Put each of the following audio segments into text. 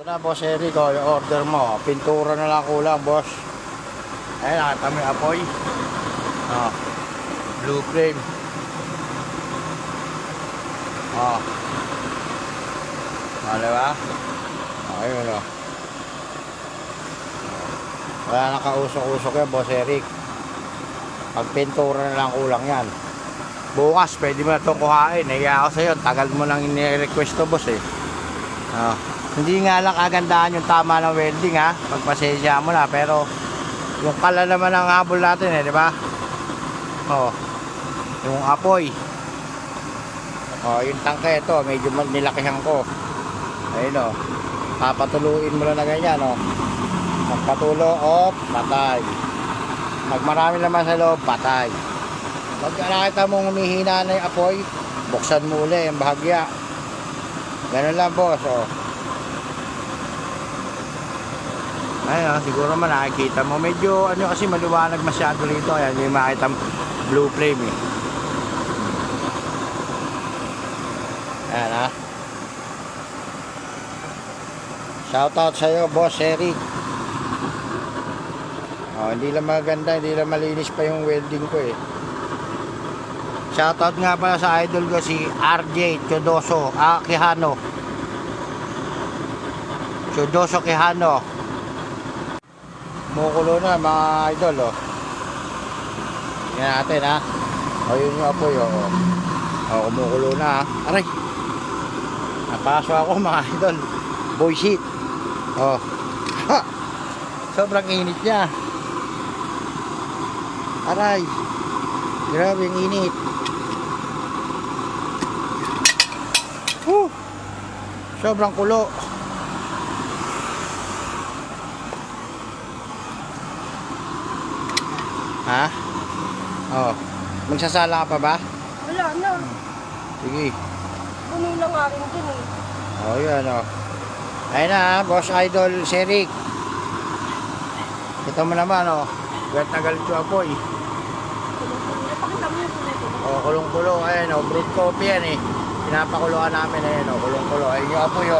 Ito na, Boss Eric, yung order mo. Pintura na lang kulang, boss. Ayun, nakita mo yung apoy. Blue flame. Diba? Ayun, wala nang kausok-usok yan, Boss Eric. Pag pintura na lang kulang yan. Bukas, pwede mo na itong kuhain. Nahiya ako sa'yo. Tagal mo nang ini-request to, boss, eh. Hindi nga lang kagandahan yung tama ng welding, ha. Pagpasensya mo na. Pero, yung kala naman ang habol natin, eh, di ba? Yung apoy. Yung tangke, ito. Medyo nilakihan ko. Ayun, papatuluin mo lang na ganyan, Magpatulo, patay. Magmarami naman sa loob, patay. Pag nakita mong humihina na yung apoy, buksan mo uli yung bahagya. Ganun lang, boss, Ayun, siguro man nakikita mo. Medyo, kasi maliwanag masyado rito. Ayan, yung makita blue flame, eh. Ayan, Shoutout sa'yo, Boss Eric. Hindi lang maganda, hindi lang malinis pa yung welding ko, eh. Shoutout nga pala sa idol ko si RJ Chodoso Quijano. Chodoso Quijano. Kumukulo na, mga idol, Tingnan natin, yun yung apoy, kumukulo na, Aray, napaso ako, mga idol. Boy shit. Sobrang init niya. Aray, grabe yung init. Sobrang kulo. Magsasala ka pa ba? Wala na. Sige. Puno lang akin dun, eh. Yan, ayun na, Boss Idol Serik. Ito mo naman, galit na galit yung apoy. Napakita mo yung puno. Kulong-kulo. Ayun, brewed coffee yan, eh. Pinapakuluan namin, ayun, kulong-kulo. Ayun yung apoy,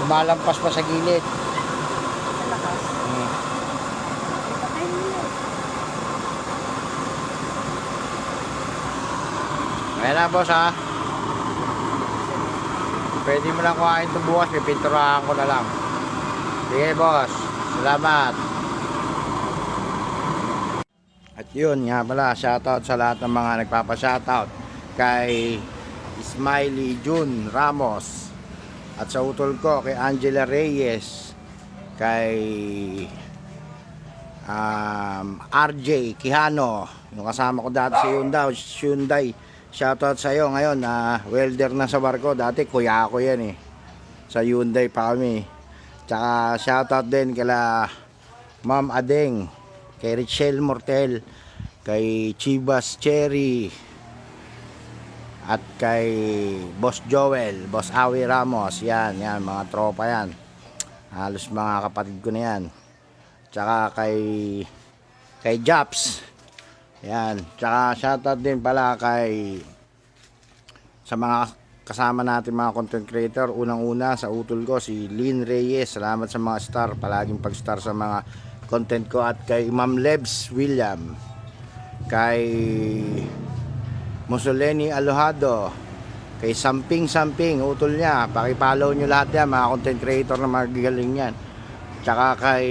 lumalampas pa sa gilid. Malakas. Patay mo na. Ayun na, boss, Pwede mo lang kuhain ito bukas, pipinturahan ko na lang. Sige, boss. Salamat. At yun nga pala, shoutout sa lahat ng mga nagpapa-shoutout kay Smiley June Ramos. At sa utol ko, kay Angela Reyes, kay RJ Quijano, yung kasama ko dati sa Hyundai. Shoutout sa iyo ngayon, welder na sa barko. Dati kuya ako yan, eh. Sa Hyundai pa kami. Tsaka shoutout din kala Ma'am Adeng, kay Richelle Mortel, kay Chivas Cherry, at kay Boss Joel, Boss Awi Ramos. Yan, mga tropa yan. Halos mga kapatid ko na yan. Tsaka kay Japs. Yan. Tsaka shoutout din pala sa mga kasama natin, mga content creator. Unang-una sa utol ko si Lynn Reyes. Salamat sa mga star, palaging pag-star sa mga content ko. At kay Ma'am Lebs William, kay Mussolini Alojado, kay Samping utol niya. Paki-follow nyo lahat yan, mga content creator na magagaling yan. Tsaka kay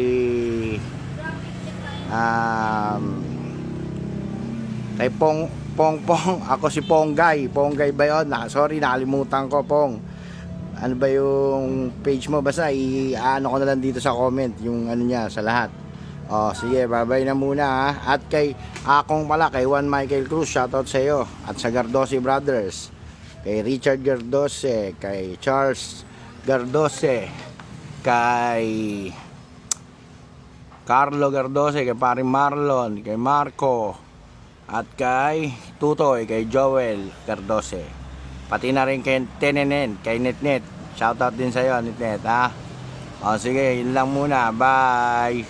Pong, ako si Ponggay ba yun? Sorry, nakalimutan ko, Pong. Ano ba yung page mo? Basta i-ano ko na lang dito sa comment yung ano niya sa lahat. Sige, bye-bye na muna, At kay akong pala, kay Juan Michael Cruz, shoutout sa iyo. At sa Gardose Brothers, kay Richard Gardose, kay Charles Gardose, kay Carlo Gardose, kay Paring Marlon, kay Marco, at kay Tutoy, kay Joel Gardose. Pati na rin kay Tenenen, kay Netnet. Shoutout din sa iyo, Netnet, sige, yun lang muna. Bye.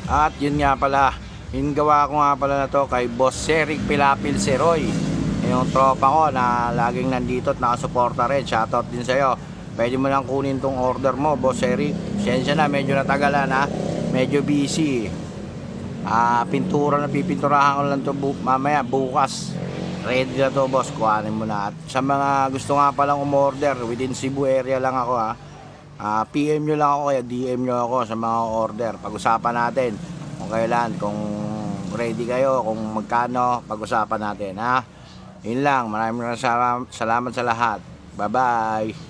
At yun nga pala, gawa ko nga pala na to kay Boss Eric Pilapil Seroy. yung tropa ko na laging nandito at nakasuporta rin. Shoutout din sa'yo. Pwede mo lang kunin tong order mo, Boss Eric. Sensya na, medyo natagalan ha. Medyo busy. Pintura na pipinturahan ko lang to mamaya, bukas. Ready na to, boss. Kuhanin mo na. At sa mga gusto nga palang umorder, within Cebu area lang ako ha. PM nyo lang ako, kaya DM nyo ako sa mga order. Pag-usapan natin kung kailan, kung ready kayo, kung magkano, pag-usapan natin ha. Yun lang, maraming salamat sa lahat. Bye bye.